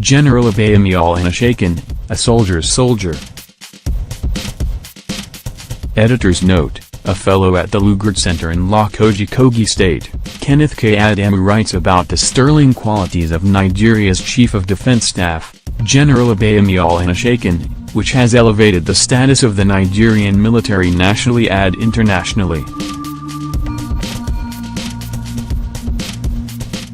General Abayomi Olonishakin, a soldier's soldier. Editor's note: a fellow at the Lugard Centre in Lokoja Kogi State, Kenneth K Adamu writes about the sterling qualities of Nigeria's Chief of Defence Staff, General Abayomi Olonishakin, which has elevated the status of the Nigerian military nationally and internationally.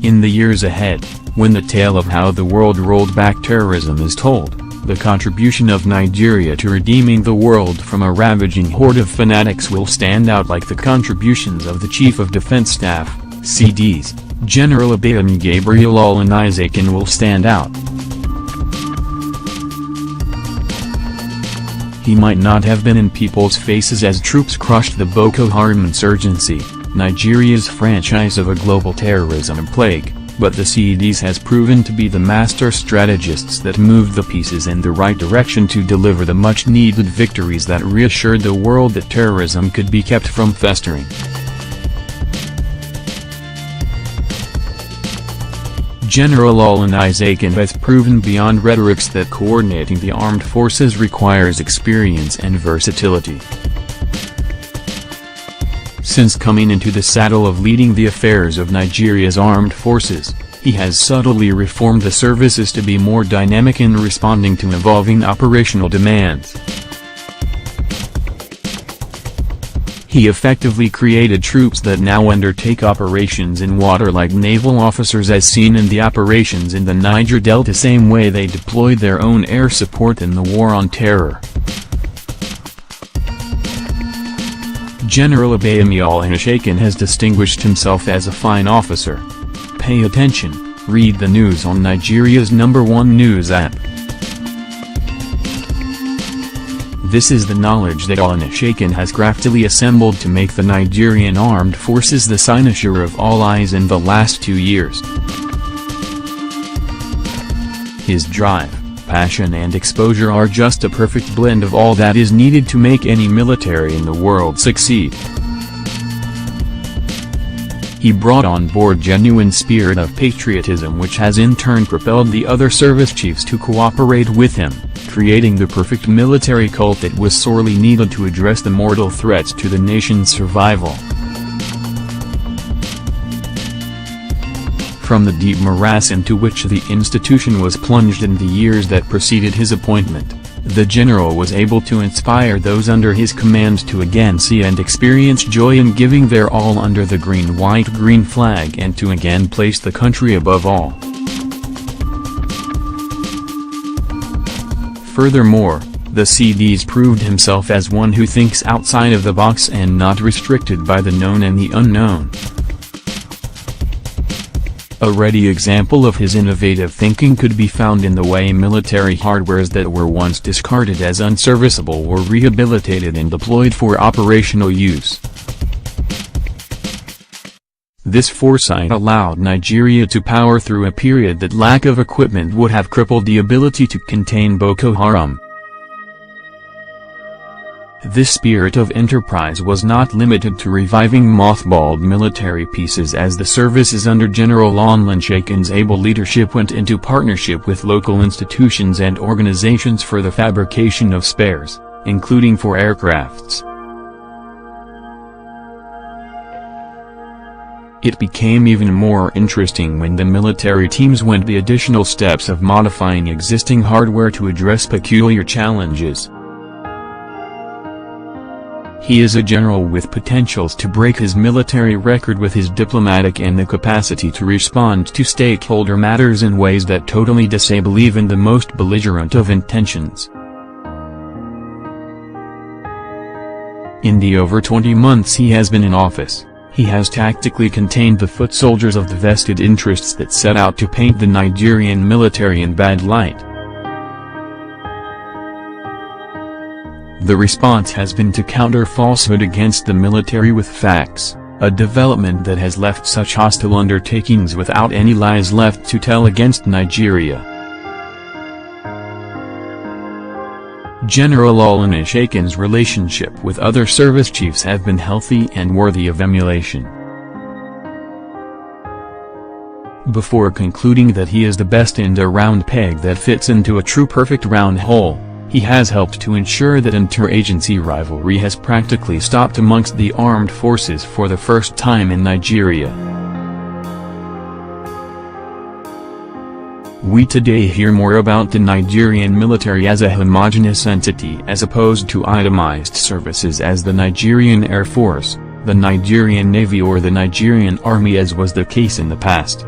In the years ahead, when the tale of how the world rolled back terrorism is told, the contribution of Nigeria to redeeming the world from a ravaging horde of fanatics will stand out like the contributions of the Chief of Defence Staff, CDs, General Abayomi Olonishakin will stand out. He might not have been in people's faces as troops crushed the Boko Haram insurgency, Nigeria's franchise of a global terrorism plague, but the CDs has proven to be the master strategists that moved the pieces in the right direction to deliver the much-needed victories that reassured the world that terrorism could be kept from festering. General Olonishakin has proven beyond rhetorics that coordinating the armed forces requires experience and versatility. Since coming into the saddle of leading the affairs of Nigeria's armed forces, he has subtly reformed the services to be more dynamic in responding to evolving operational demands. He effectively created troops that now undertake operations in water like naval officers as seen in the operations in the Niger Delta, same way they deployed their own air support in the war on terror. General Abayomi Olonishakin has distinguished himself as a fine officer. Pay attention, read the news on Nigeria's #1 news app. This is the knowledge that Olonishakin has craftily assembled to make the Nigerian armed forces the cynosure of all eyes in the last 2 years. His drive, passion and exposure are just a perfect blend of all that is needed to make any military in the world succeed. He brought on board genuine spirit of patriotism, which has in turn propelled the other service chiefs to cooperate with him, creating the perfect military cult that was sorely needed to address the mortal threats to the nation's survival. From the deep morass into which the institution was plunged in the years that preceded his appointment, the general was able to inspire those under his command to again see and experience joy in giving their all under the green-white-green flag and to again place the country above all. Furthermore, the CDs proved himself as one who thinks outside of the box and not restricted by the known and the unknown. A ready example of his innovative thinking could be found in the way military hardwares that were once discarded as unserviceable were rehabilitated and deployed for operational use. This foresight allowed Nigeria to power through a period that lack of equipment would have crippled the ability to contain Boko Haram. This spirit of enterprise was not limited to reviving mothballed military pieces, as the services under General Olonishakin's able leadership went into partnership with local institutions and organizations for the fabrication of spares, including for aircrafts. It became even more interesting when the military teams went the additional steps of modifying existing hardware to address peculiar challenges. He is a general with potentials to break his military record with his diplomatic and the capacity to respond to stakeholder matters in ways that totally disable even the most belligerent of intentions. In the over 20 months he has been in office, he has tactically contained the foot soldiers of the vested interests that set out to paint the Nigerian military in bad light. The response has been to counter falsehood against the military with facts, a development that has left such hostile undertakings without any lies left to tell against Nigeria. General Olonishakin's relationship with other service chiefs have been healthy and worthy of emulation. Before concluding that he is the best and a round peg that fits into a true perfect round hole, he has helped to ensure that interagency rivalry has practically stopped amongst the armed forces for the first time in Nigeria. We today hear more about the Nigerian military as a homogeneous entity as opposed to itemized services as the Nigerian Air Force, the Nigerian Navy or the Nigerian Army as was the case in the past.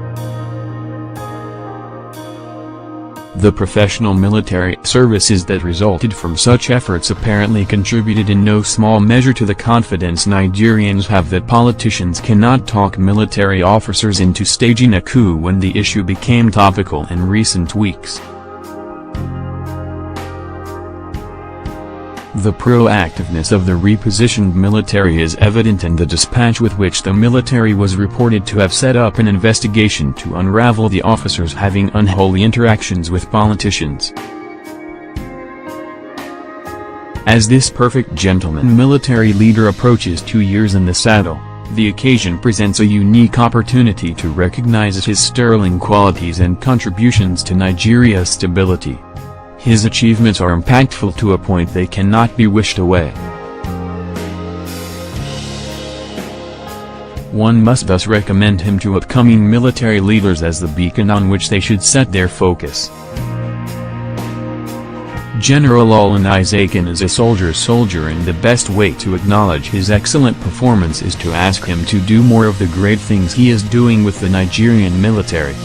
The professional military services that resulted from such efforts apparently contributed in no small measure to the confidence Nigerians have that politicians cannot talk military officers into staging a coup when the issue became topical in recent weeks. The proactiveness of the repositioned military is evident in the dispatch with which the military was reported to have set up an investigation to unravel the officers having unholy interactions with politicians. As this perfect gentleman military leader approaches 2 years in the saddle, the occasion presents a unique opportunity to recognize his sterling qualities and contributions to Nigeria's stability. His achievements are impactful to a point they cannot be wished away. One must thus recommend him to upcoming military leaders as the beacon on which they should set their focus. General Olonishakin is a soldier's soldier, and the best way to acknowledge his excellent performance is to ask him to do more of the great things he is doing with the Nigerian military.